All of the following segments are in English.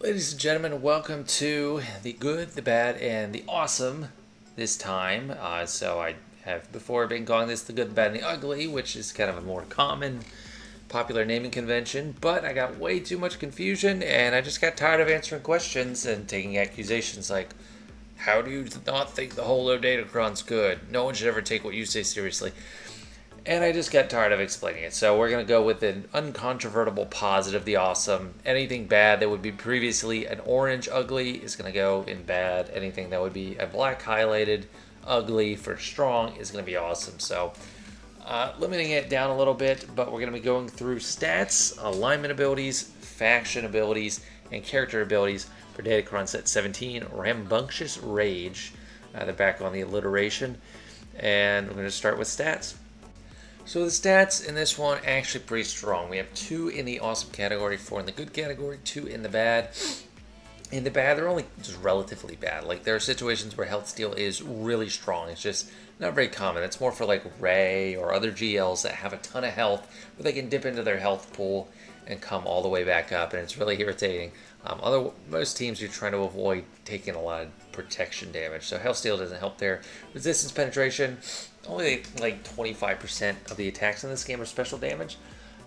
Ladies and gentlemen, welcome to the good, the bad, and the awesome this time. So I have before been calling this the good, the bad, and the ugly, which is kind of a more common, popular naming convention, but I got way too much confusion, and I just got tired of answering questions and taking accusations like, how do you not think the holo Datacron's good? No one should ever take what you say seriously. And I just got tired of explaining it. So we're going to go with an uncontrovertible positive, the awesome. Anything bad that would be previously an orange ugly is going to go in bad. Anything that would be a black highlighted ugly for strong is going to be awesome. So limiting it down a little bit, but we're going to be going through stats, alignment abilities, faction abilities, and character abilities for Datacron Set 17, Rambunctious Rage. They're back on the alliteration. And we're going to start with stats. So the stats in this one are actually pretty strong. We have 2 in the awesome category, 4 in the good category, 2 in the bad. In the bad, they're only just relatively bad. Like, there are situations where health steal is really strong. It's just not very common. It's more for like Rey or other GLs that have a ton of health, where they can dip into their health pool and come all the way back up, and it's really irritating. Most teams are trying to avoid taking a lot of protection damage, so health steal doesn't help there. Resistance penetration, only like 25% of the attacks in this game are special damage,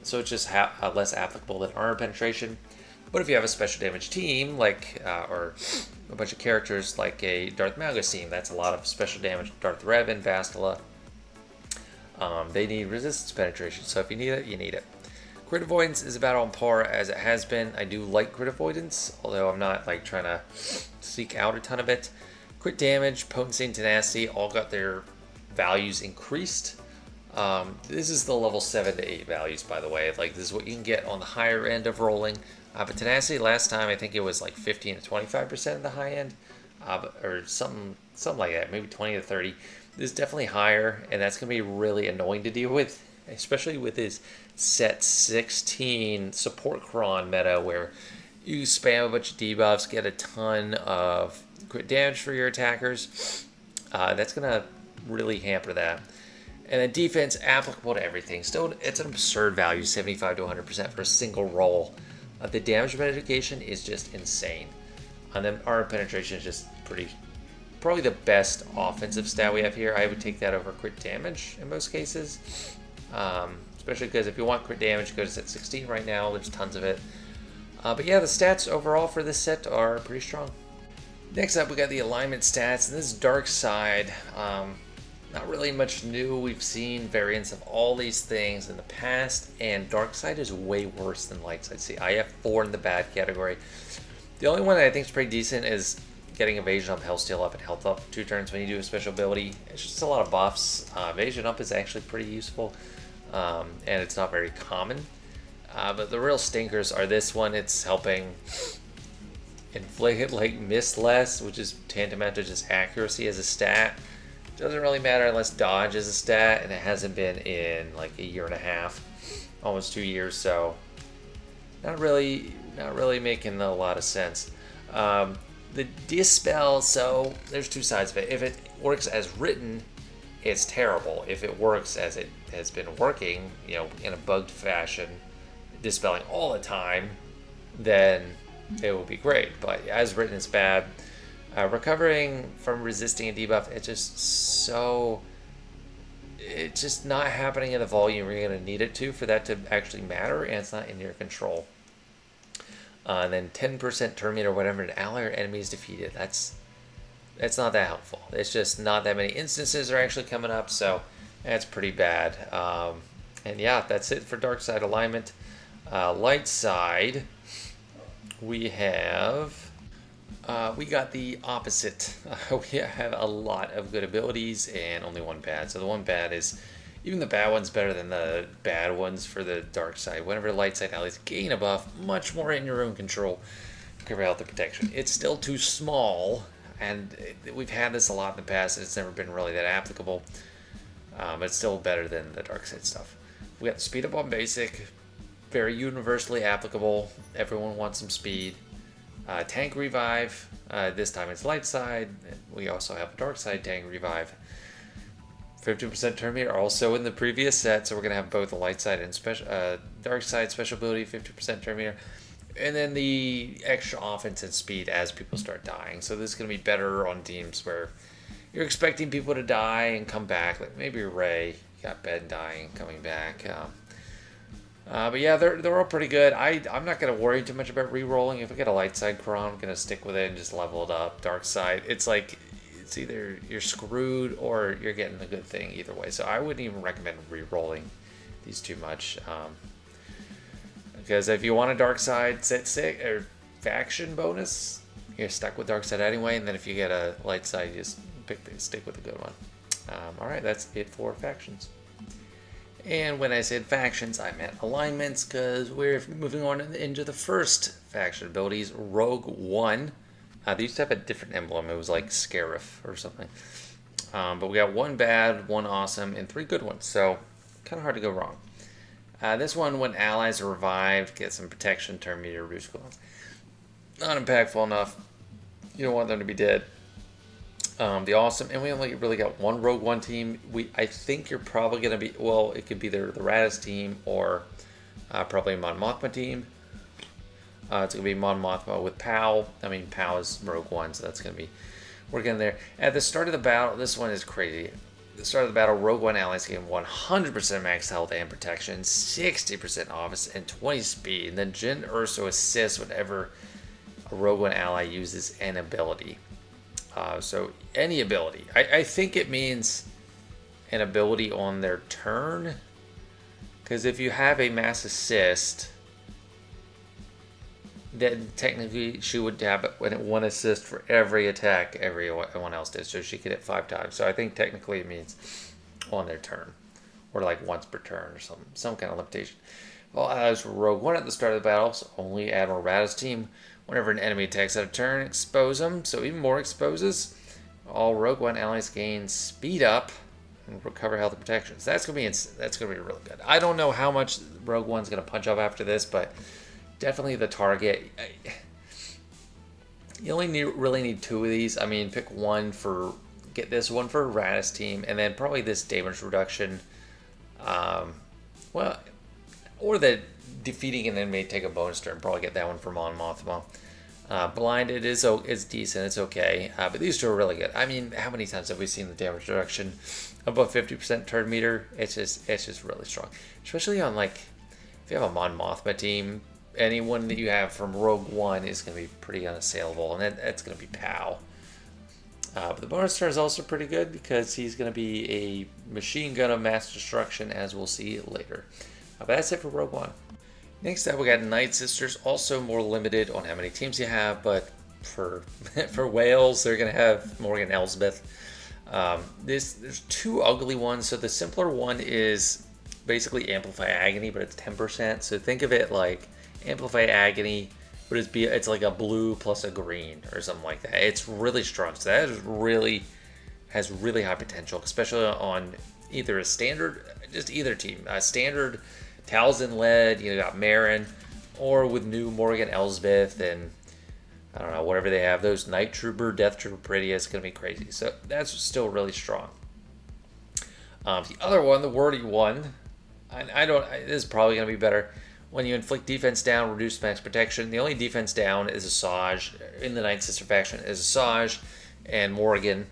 so it's just less applicable than armor penetration. But if you have a special damage team, like or a bunch of characters like a Darth Malgus team, that's a lot of special damage. Darth Revan, Bastila, they need resistance penetration, so if you need it, you need it. Crit avoidance is about on par as it has been. I do like crit avoidance, although I'm not like trying to seek out a ton of it. Crit damage, potency, and tenacity all got their values increased. This is the level 7 to 8 values, by the way. Like, this is what you can get on the higher end of rolling. But tenacity, last time I think it was like 15 to 25% of the high end, or something like that, maybe 20 to 30. This is definitely higher, and that's going to be really annoying to deal with, especially with this set 16 support cron meta where you spam a bunch of debuffs, get a ton of crit damage for your attackers. That's going to really hamper that. And then defense, applicable to everything. Still, it's an absurd value, 75 to 100% for a single roll. The damage mitigation is just insane. And then armor penetration is just probably the best offensive stat we have here. I would take that over crit damage in most cases. Especially because if you want crit damage, go to set 16 right now. There's tons of it. But yeah, the stats overall for this set are pretty strong. Next up, we got the alignment stats, and this is Dark Side. Not really much new. We've seen variants of all these things in the past, and Dark Side is way worse than Light Side. See, I have 4 in the bad category. The only one that I think is pretty decent is getting evasion up, health steal up, and health up 2 turns when you do a special ability. It's just a lot of buffs. Evasion up is actually pretty useful, and it's not very common. But the real stinkers are this one. It's helping inflict like miss less, which is tantamount to just accuracy as a stat. Doesn't really matter unless dodge is a stat, and it hasn't been in like a year and a half, almost 2 years. So not really making a lot of sense. The dispel, so there's 2 sides of it. If it works as written, it's terrible. If it works as it has been working, you know, in a bugged fashion, dispelling all the time, then it will be great. But as written, it's bad. Recovering from resisting a debuff, it's just not happening in the volume you're going to need it to for that to actually matter, and it's not in your control. And then 10% turn meter, whatever an ally or enemy is defeated. That's not that helpful. It's just not that many instances are actually coming up, so that's pretty bad. And yeah, that's it for Dark Side alignment. Light Side, we got the opposite. We have a lot of good abilities and only 1 bad. So the 1 bad is, even the bad one's better than the bad ones for the Dark Side. Whenever Light Side allies gain a buff, much more in your own control, cover health and protection. It's still too small, and we've had this a lot in the past, and it's never been really that applicable. But it's still better than the Dark Side stuff. We got the speed up on basic, very universally applicable. Everyone wants some speed. Tank revive, this time it's light side. We also have a dark side tank revive. 50% turn meter also in the previous set, so we're going to have both the light side and dark side special ability, 50% turn meter. And then the extra offense and speed as people start dying. So this is going to be better on teams where you're expecting people to die and come back. Like maybe Ray got Ben dying, coming back. But yeah, they're all pretty good. I'm not going to worry too much about re-rolling. If I get a light side Quran, I'm going to stick with it and just level it up. Dark side, it's like, it's either you're screwed or you're getting a good thing either way. So I wouldn't even recommend re-rolling these too much. Because if you want a dark side set or faction bonus, you're stuck with dark side anyway. And then if you get a light side, you just stick with a good one. All right, that's it for factions. And when I said factions, I meant alignments, because we're moving on into the first faction abilities, Rogue One. They used to have a different emblem. It was like Scarif or something. But we got 1 bad, 1 awesome, and 3 good ones. So kind of hard to go wrong. This one, when allies are revived, get some protection, turn meter, reduce cooldowns. Not impactful enough. You don't want them to be dead. The awesome, and we only really got 1 Rogue One team. I think you're probably going to be, well, it could be either the Radis team or probably a Mon Mothma team. It's going to be Mon Mothma with Pow. I mean, Pow is Rogue One, so that's going to be, we're getting there. At the start of the battle, this one is crazy. At the start of the battle, Rogue One allies gain 100% max health and protection, 60% office, and 20 speed. And then Jyn Erso assists whenever a Rogue One ally uses an ability. So any ability. I think it means an ability on their turn. Because if you have a mass assist, then technically she would have 1 assist for every attack everyone else did. So she could hit 5 times. So I think technically it means on their turn. Or like once per turn or some kind of limitation. Well, as Rogue One at the start of the battle, so only Admiral Radis team. Whenever an enemy attacks out of turn, expose them. So even more exposes. All Rogue One allies gain speed up and recover health and protection. So that's gonna be really good. I don't know how much Rogue One's gonna punch up after this, but definitely the target. You only really need 2 of these. I mean, pick one for this one for Radis team, and then probably this damage reduction. Well, or the defeating an enemy take a bonus turn. Probably get that one for Mon Mothma. Blinded is decent. It's okay. But these 2 are really good. I mean, how many times have we seen the damage reduction above 50% turn meter? It's just really strong. Especially on, like, if you have a Mon Mothma team, anyone that you have from Rogue One is going to be pretty unassailable, and that's going to be Pow. But the bonus turn is also pretty good because he's going to be a machine gun of mass destruction, as we'll see later. But that's it for Rogue One. Next up, we got Nightsisters, also more limited on how many teams you have, but for Wales, they're going to have Morgan Elsbeth. There's 2 ugly ones. So the simpler one is basically Amplify Agony, but it's 10%. So think of it like Amplify Agony, but it's like a blue plus a green or something like that. It's really strong. So that has really high potential, especially on either a standard, just either team, a standard Talzin led, you got Marin, or with new Morgan Elsbeth and I don't know, whatever they have, those Night Trooper, Death Trooper Peridia, it's going to be crazy. So that's still really strong. The other one, the wordy one, this is probably going to be better. When you inflict defense down, reduce max protection. The only defense down is Asajj. In the Nightsister faction is Asajj and Morgan.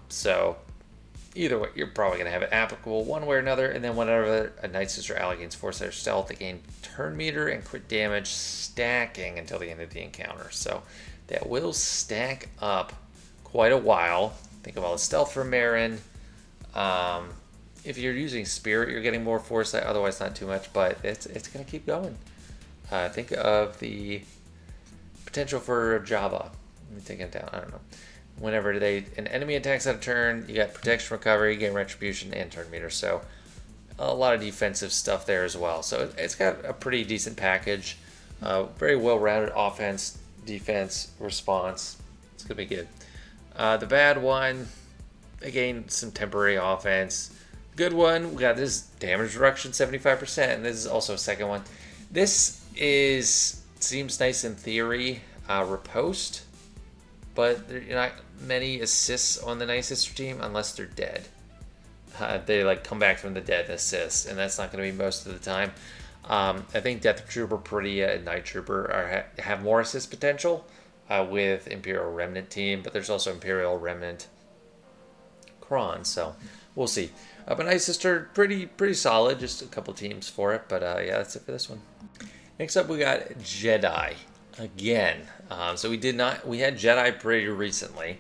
So either way, you're probably going to have it applicable one way or another. And then whenever a Nightsister ally gains Force Stealth, they gain turn meter and crit damage stacking until the end of the encounter. So that will stack up quite a while. Think of all the stealth from Marin. If you're using Spirit, you're getting more Foresight. Otherwise, not too much, but it's going to keep going. Think of the potential for Java. Let me take it down. I don't know. Whenever an enemy attacks out of turn, you got protection, recovery, gain retribution, and turn meter. So a lot of defensive stuff there as well. So it's got a pretty decent package. Very well-rounded offense, defense, response. It's going to be good. The bad one, again, some temporary offense. Good one, we got this damage reduction 75%, and this is also a second one. This seems nice in theory, riposte, but there are not many assists on the Nightsister team unless they're dead. They like come back from the dead and assist, and that's not going to be most of the time. I think Death Trooper, Peridia, and Night Trooper have more assist potential with Imperial Remnant team, but there's also Imperial Remnant Kron, so we'll see. But Nightsister, pretty solid, just a couple teams for it, but yeah, that's it for this one. Next up, we got Jedi again. So we had Jedi pretty recently.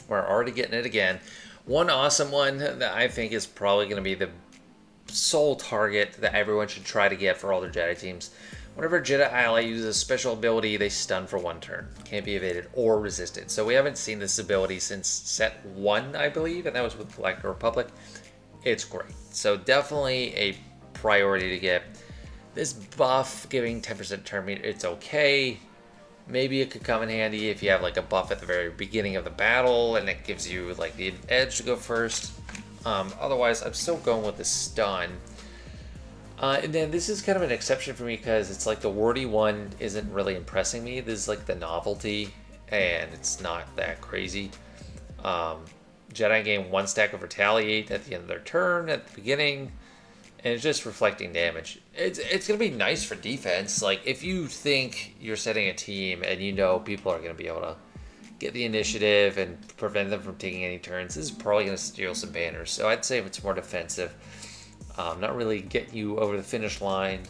We're already getting it again. One awesome one that I think is probably going to be the sole target that everyone should try to get for all their Jedi teams. Whenever Jedi ally uses a special ability, they stun for 1 turn. Can't be evaded or resisted. So we haven't seen this ability since set 1, I believe, and that was with Galactic Republic. It's great. So definitely a priority to get. This buff, giving 10% turn meter, it's okay. Maybe it could come in handy if you have like a buff at the very beginning of the battle and it gives you like the edge to go first. Otherwise, I'm still going with the stun. And then this is kind of an exception for me because it's like the wordy one isn't really impressing me. This is like the novelty and it's not that crazy. Jedi gain 1 stack of Retaliate at the end of their turn at the beginning. And it's just reflecting damage. It's going to be nice for defense. Like, if you think you're setting a team and you know people are going to be able to get the initiative and prevent them from taking any turns, this is probably going to steal some banners. So I'd say if it's more defensive, not really get you over the finish line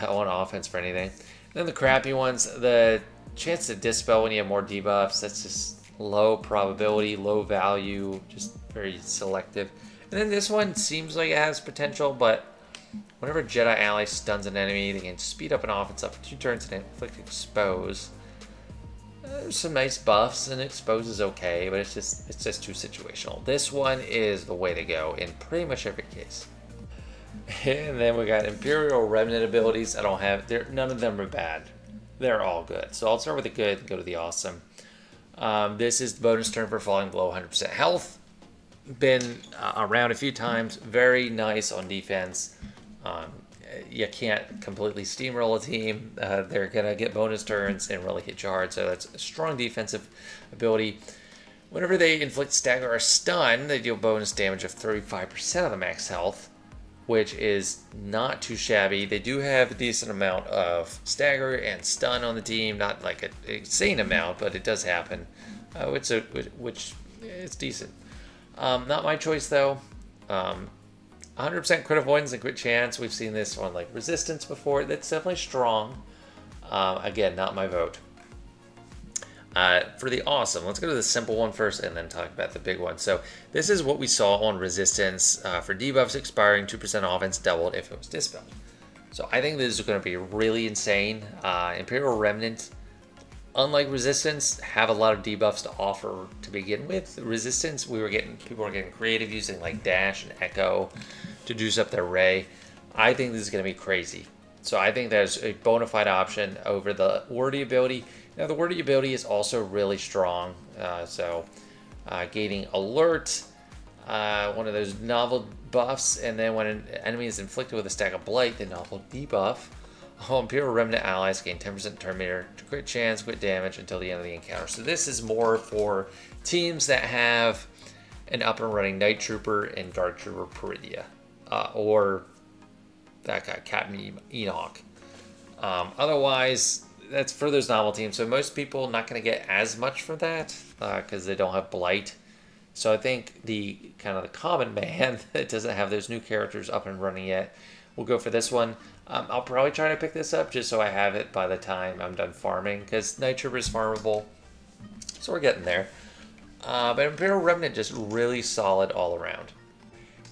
on offense for anything. And then the crappy ones, the chance to dispel when you have more debuffs, that's just low probability, low value, just very selective. And then this one seems like it has potential, but whenever Jedi ally stuns an enemy, they can speed up an offense up for 2 turns and inflict expose. There's some nice buffs, and expose is okay, but it's just too situational. This one is the way to go in pretty much every case. And then we got Imperial Remnant abilities. None of them are bad. They're all good. So I'll start with the good and go to the awesome. This is the bonus turn for falling below 100% health. Been around a few times. Very nice on defense. You can't completely steamroll a team. They're going to get bonus turns and really hit you hard. So that's a strong defensive ability. Whenever they inflict stagger or stun, they deal bonus damage of 35% of the max health, which is not too shabby. They do have a decent amount of stagger and stun on the team. Not like an insane amount, but it does happen, which is decent. Not my choice, though. 100% crit avoidance and crit chance. We've seen this on like resistance before. That's definitely strong. Again, not my vote. For the awesome, let's go to the simple one first and then talk about the big one. So this is what we saw on resistance for debuffs expiring 2% offense doubled if it was dispelled. So I think this is going to be really insane. Imperial Remnant, unlike resistance, have a lot of debuffs to offer to begin with. Resistance, people were getting creative using like dash and echo to juice up their ray. I think this is going to be crazy. So I think there's a bona fide option over the wordy ability. Now the wordy ability is also really strong. Gaining alert, one of those novel buffs, and then when an enemy is inflicted with a stack of blight, the novel debuff. All Imperial Remnant allies gain 10% turn meter, crit chance, crit damage until the end of the encounter. So this is more for teams that have an up and running Night Trooper and Dark Trooper Peridia, or that guy, Captain Enoch. Otherwise, that's for those novel teams. So most people not going to get as much from that because they don't have blight. So I think the kind of the common man that doesn't have those new characters up and running yet will go for this one. I'll probably try to pick this up just so I have it by the time I'm done farming, because Night Trooper is farmable, so we're getting there. But Imperial Remnant just really solid all around.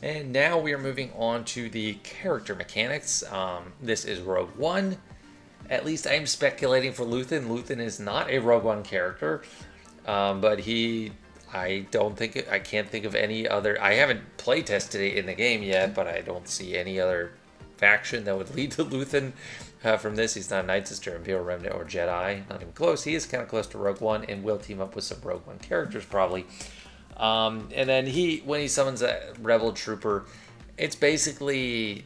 And now we are moving on to the character mechanics. This is Rogue One. At least I'm speculating for Luthen. Luthen is not a Rogue One character, but I can't think of any other. I haven't play tested it in the game yet, but I don't see any other faction that would lead to Luthen from this. He's not a Nightsister, Imperial Remnant, or Jedi. Not even close. He is kind of close to Rogue One and will team up with some Rogue One characters probably. And then when he summons a Rebel Trooper, it's basically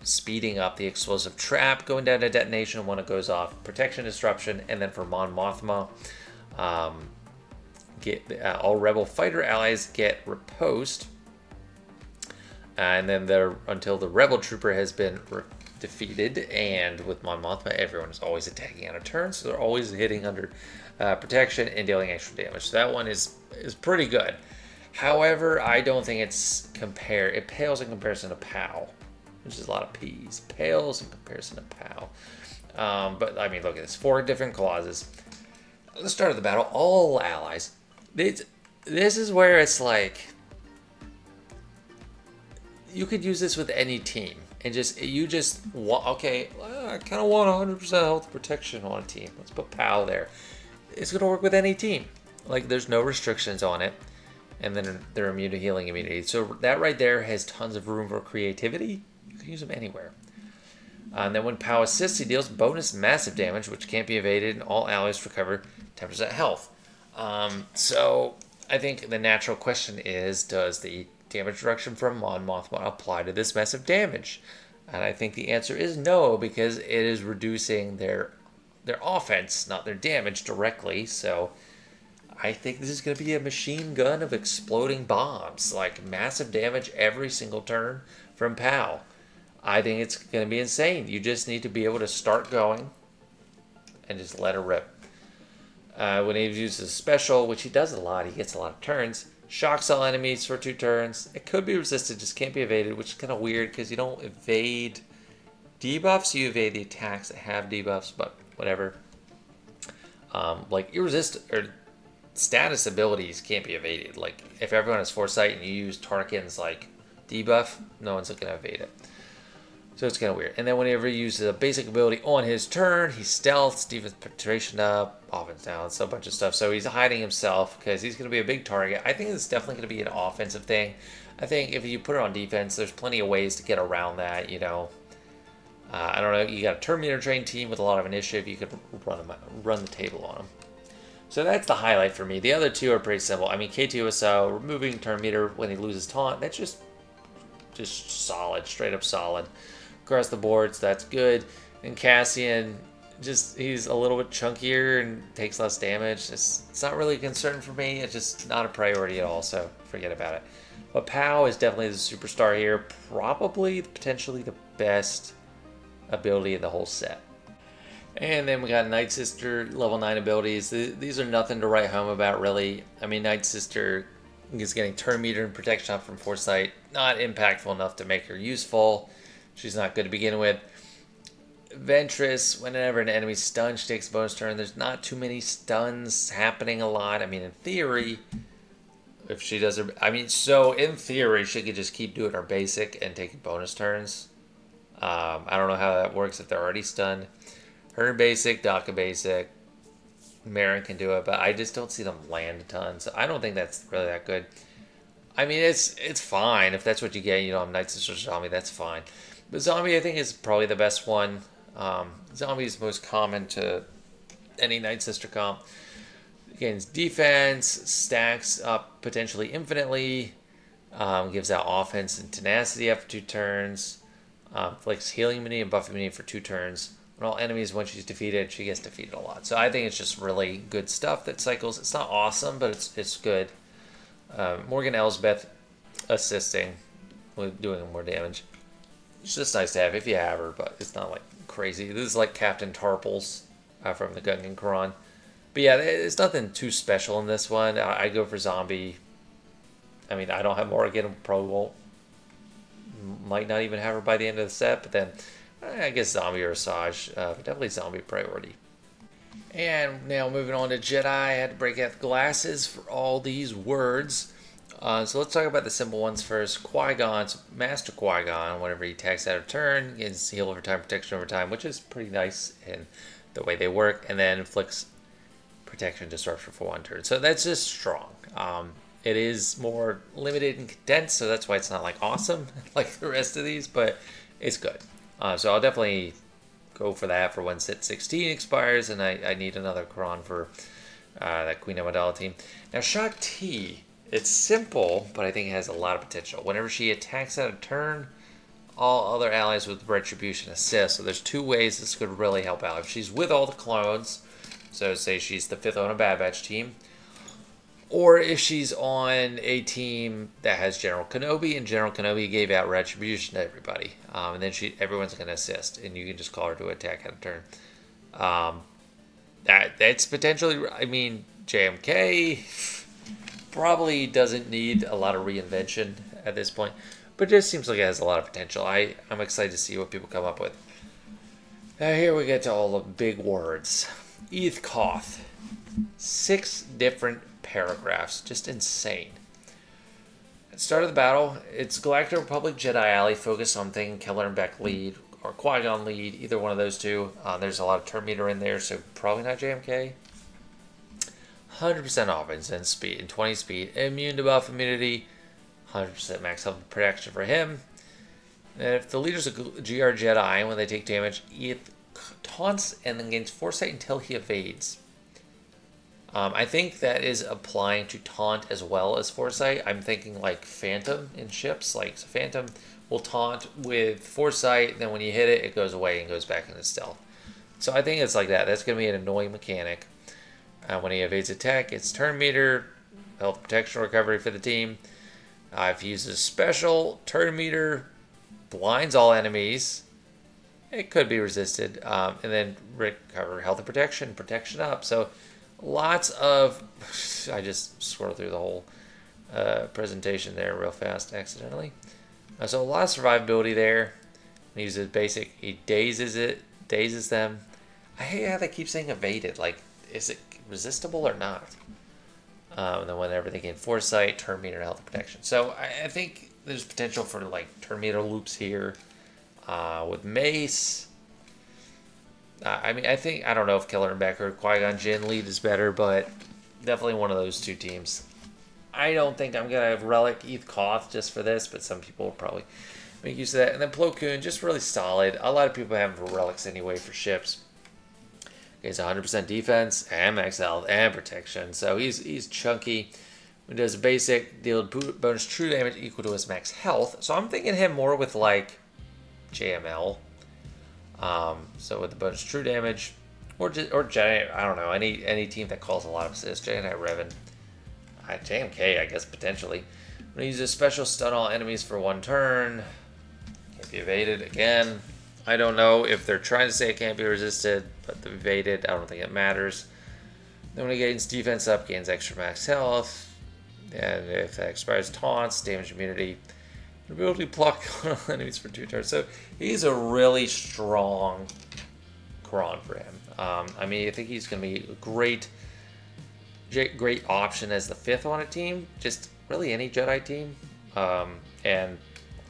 speeding up the explosive trap, going down to detonation when it goes off, protection disruption, and then for Mon Mothma, all Rebel fighter allies get riposte. And then until the Rebel Trooper has been defeated, and with Mon Mothma, everyone is always attacking out of turn, so they're always hitting under protection and dealing extra damage. So that one is pretty good. However, I don't think it pales in comparison to POW, which is a lot of P's. Pales in comparison to POW. But I mean, look at this, 4 different clauses. At the start of the battle, all allies. This is where it's like, you could use this with any team. And you just want, okay, I kind of want 100% health protection on a team. Let's put POW there. It's going to work with any team. Like, there's no restrictions on it. And then they're immune to healing immunity. So that right there has tons of room for creativity. You can use them anywhere. And then when POW assists, he deals bonus massive damage, which can't be evaded, and all allies recover 10% health. So I think the natural question is, does the damage reduction from Mon Mothma apply to this massive damage? And I think the answer is no, because it is reducing their offense, not their damage directly. So I think this is going to be a machine gun of exploding bombs, like massive damage every single turn from POW. I think it's going to be insane. You just need to be able to start going and just let it rip. When he uses a special, which he does a lot, he gets a lot of turns, shocks all enemies for 2 turns. It could be resisted, just can't be evaded, which is kind of weird because you don't evade debuffs. You evade the attacks that have debuffs, but whatever. Like or status abilities can't be evaded. Like if everyone has Foresight and you use Tarkin's like debuff, no one's going to evade it. So it's kind of weird. And then whenever he uses a basic ability on his turn, he stealths, defense penetration up, offense down, so a bunch of stuff. So he's hiding himself because he's going to be a big target. I think it's definitely going to be an offensive thing. I think if you put it on defense, there's plenty of ways to get around that, you know. I don't know, you got a turn meter trained team with a lot of initiative, you could run the table on them. So that's the highlight for me. The other 2 are pretty simple. I mean, K2SO, removing turn meter when he loses taunt, that's just solid, straight up solid. Across the board, so that's good. And Cassian, he's a little bit chunkier and takes less damage. It's not really a concern for me. It's just not a priority at all, so forget about it. But POW is definitely the superstar here. Probably, potentially the best ability in the whole set. And then we got Nightsister level 9 abilities. These are nothing to write home about, really. I mean, Nightsister is getting turn meter and protection up from Foresight. Not impactful enough to make her useful. She's not good to begin with. Ventress, whenever an enemy's stunned, she takes a bonus turn. There's not too many stuns happening a lot. I mean, in theory, if she does her... I mean, so in theory, she could just keep doing her basic and taking bonus turns. I don't know how that works if they're already stunned. Her basic, Daka basic, Marin can do it, but I just don't see them land a ton. So I don't think that's really that good. I mean, it's fine if that's what you get. You know, I'm Nightsister Zombie, that's fine. But Zombie, I think, is probably the best one. Zombie is most common to any Nightsister comp. Gains defense, stacks up potentially infinitely, gives out offense and tenacity after 2 turns, inflicts healing immunity and buff immunity for 2 turns. On all enemies, when she's defeated, she gets defeated a lot. So I think it's just really good stuff that cycles. It's not awesome, but it's good. Morgan Elsbeth assisting with doing more damage. It's just nice to have if you have her, but it's not like crazy. This is like Captain Tarples from the Gungan Quran. But yeah, there's nothing too special in this one. I go for Zombie. I mean, I don't have Morgan, probably won't. Might not even have her by the end of the set, but then I guess Zombie or Asajj, but definitely Zombie priority. And now moving on to Jedi, I had to break out the glasses for all these words. So let's talk about the simple ones first. Qui-Gon's Master Qui-Gon, whenever he attacks out of turn, gets heal over time, protection over time, which is pretty nice in the way they work, and then inflicts protection disruption for 1 turn. So that's just strong. It is more limited and condensed, so that's why it's not like awesome like the rest of these, but it's good. So I'll definitely go for that for when Set 16 expires, and I need another Quran for that Queen Amidala team. Now Shaak Ti, it's simple, but I think it has a lot of potential. Whenever she attacks out of turn, all other allies with Retribution assist. So there's 2 ways this could really help out. If she's with all the clones, so say she's the 5th on a Bad Batch team, Or if she's on a team that has General Kenobi, and General Kenobi gave out retribution to everybody, and then everyone's going to assist, and you can just call her to attack at a turn. That's potentially, I mean, JMK probably doesn't need a lot of reinvention at this point, but it just seems like it has a lot of potential. I'm excited to see what people come up with. Now here we get to all the big words. Eth Koth. 6 different paragraphs. Just insane. At the start of the battle, it's Galactic Republic Jedi Alley focused on thinking Keller and Beck lead, or Qui-Gon lead, either one of those two. There's a lot of turn meter in there, so probably not JMK. 100% offense and speed, and 20 speed. Immune to buff immunity. 100% max health protection for him. And if the leader's a GR Jedi, when they take damage, he taunts and then gains foresight until he evades. I think that is applying to taunt as well as foresight. I'm thinking like Phantom in ships. Like, so Phantom will taunt with foresight, then when you hit it, it goes away and goes back into stealth. So I think it's like that. That's going to be an annoying mechanic. When he evades attack, it's turn meter, health protection recovery for the team. If he uses special, turn meter, blinds all enemies. It could be resisted. And then recover health and protection up. So lots of... I just scrolled through the whole presentation there real fast accidentally. So a lot of survivability there. He uses basic. He dazes them. I hate how they keep saying evaded. Like, is it resistible or not? And then whenever they gain foresight, turn meter, health and protection. So I think there's potential for like turn meter loops here with Mace. I mean, I don't know if Keller and Beck or Qui-Gon Jinn lead is better, but definitely one of those two teams. I don't think I'm gonna have Relic Eth Koth just for this, but some people will probably make use of that. And then Plo Koon, just really solid. A lot of people have relics anyway for ships. He's 100% defense and max health and protection, so he's chunky. When he does a basic, deal bonus true damage equal to his max health. So I'm thinking him more with like JML. So with the bonus true damage, or Jedi, I don't know, any team that calls a lot of assists. Jedi Revan, JMK, I guess potentially. When he uses special, stun all enemies for 1 turn. Can't be evaded again. I don't know if they're trying to say it can't be resisted, but the evaded, I don't think it matters. Then when he gains defense up, gains extra max health. And if that expires, taunts, damage immunity, ability to block enemies for 2 turns. So he's a really strong Kron for him. I mean, I think he's going to be a great option as the 5th on a team. Just really any Jedi team. And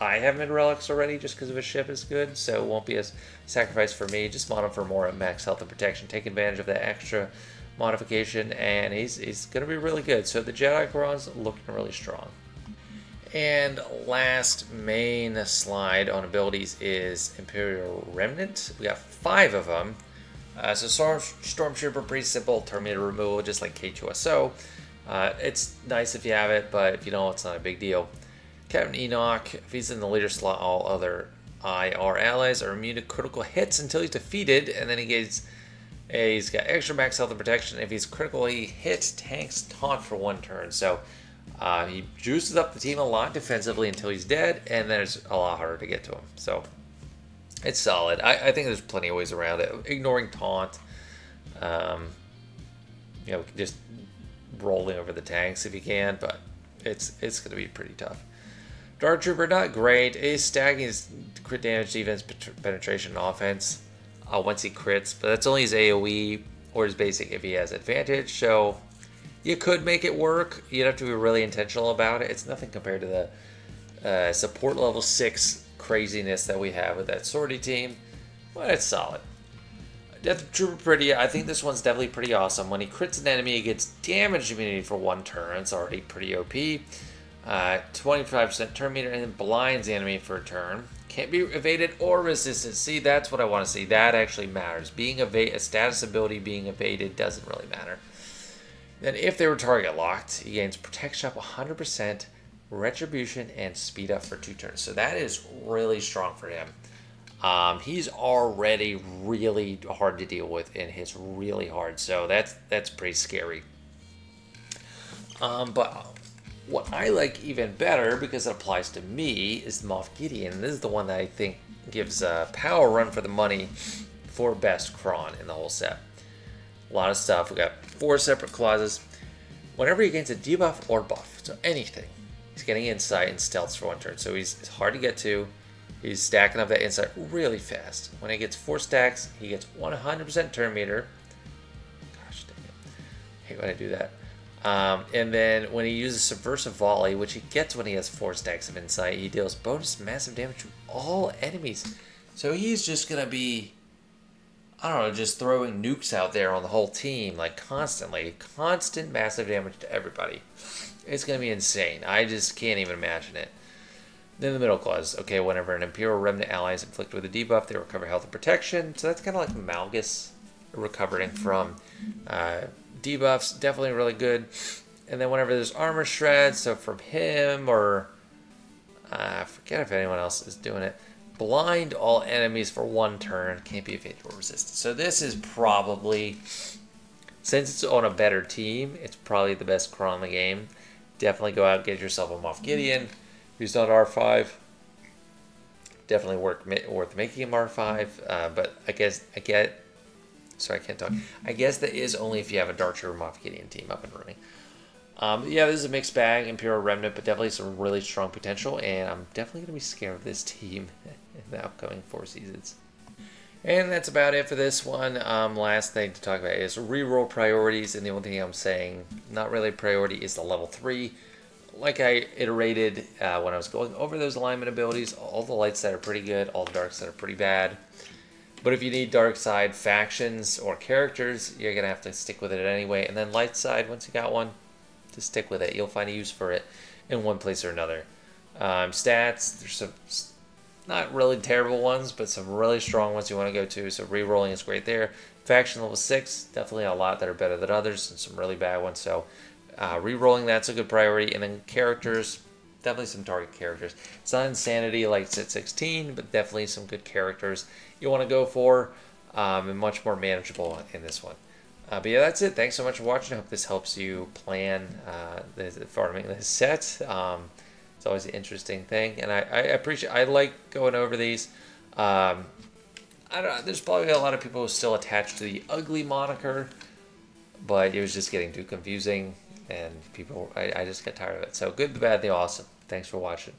I have mid relics already just because of his ship is good, so it won't be a sacrifice for me. Just mod him for more max health and protection. Take advantage of that extra modification, and he's going to be really good. So the Jedi Kron's looking really strong. And last main slide on abilities is Imperial Remnant. We got 5 of them. So Stormtrooper, pretty simple, turn meter removal, just like K2SO. It's nice if you have it, but if you don't, it's not a big deal. Captain Enoch, if he's in the leader slot, all other IR allies are immune to critical hits until he's defeated, and then he's got extra max health and protection. If he's critically hit, tanks taunt for 1 turn. So he juices up the team a lot defensively until he's dead, and then it's a lot harder to get to him. So it's solid. I think there's plenty of ways around it. Ignoring taunt, just rolling over the tanks if you can, but it's going to be pretty tough. Dark Trooper, not great. He's stacking his crit damage, defense, penetration, and offense once he crits, but that's only his AoE or his basic if he has advantage. So you could make it work. You'd have to be really intentional about it. It's nothing compared to the support level 6 craziness that we have with that sortie team, but it's solid. Death Trooper pretty. I think this one's definitely pretty awesome. When he crits an enemy, he gets damage immunity for 1 turn. It's already pretty OP. 25% turn meter, and then blinds the enemy for a turn. Can't be evaded or resisted. See, that's what I want to see. That actually matters. Being a status ability being evaded doesn't really matter. Then if they were target locked, he gains protection up 100%, retribution, and speed up for 2 turns. So that is really strong for him. He's already really hard to deal with and hits really hard. So that's pretty scary. But what I like even better, because it applies to me, is the Moff Gideon. This is the one that I think gives a power run for the money for best Kron in the whole set. A lot of stuff. We got 4 separate clauses. Whenever he gains a debuff or buff, so anything, he's getting insight and stealth for 1 turn. So it's hard to get to. He's stacking up that insight really fast. When he gets 4 stacks, he gets 100% turn meter. Gosh dang it. I hate when I do that. And then when he uses Subversive Volley, which he gets when he has 4 stacks of insight, he deals bonus massive damage to all enemies. So he's just going to be, I don't know, just throwing nukes out there on the whole team, like constantly. Constant massive damage to everybody. It's going to be insane. I just can't even imagine it. Then the middle clause. Okay, whenever an Imperial Remnant ally is inflicted with a debuff, they recover health and protection. So that's kind of like Malgus recovering from debuffs. Definitely really good. And then whenever there's armor shreds, so from him or I forget if anyone else is doing it, blind all enemies for 1 turn, can't be evaded or resisted. So this is probably, since it's on a better team, it's probably the best Kron in the game. Definitely go out and get yourself a Moff Gideon who's not R5. Definitely worth making him R5. But I guess sorry, I can't talk. I guess that is only if you have a Dark Trooper Moff Gideon team up and running. Yeah, this is a mixed bag, Imperial Remnant, but definitely some really strong potential, and I'm definitely going to be scared of this team in the upcoming 4 seasons. And that's about it for this one. Last thing to talk about is reroll priorities, and the only thing I'm saying, not really a priority, is the level 3. Like I iterated when I was going over those alignment abilities, all the light side are pretty good, all the dark side are pretty bad. But if you need dark side factions or characters, you're going to have to stick with it anyway. And then light side, once you got one, just stick with it. You'll find a use for it in one place or another. Stats, there's some not really terrible ones, but some really strong ones you want to go to. So rerolling is great there. Faction level 6, definitely a lot that are better than others, and some really bad ones. So rerolling, that's a good priority. And then characters, definitely some target characters. It's not insanity like set 16, but definitely some good characters you want to go for, and much more manageable in this one. But yeah, that's it. Thanks so much for watching. I hope this helps you plan farming this set. It's always an interesting thing, and I like going over these. I don't know, there's probably a lot of people who still attached to the ugly moniker, but it was just getting too confusing, and people, I just got tired of it. So good, the bad, the awesome. Thanks for watching.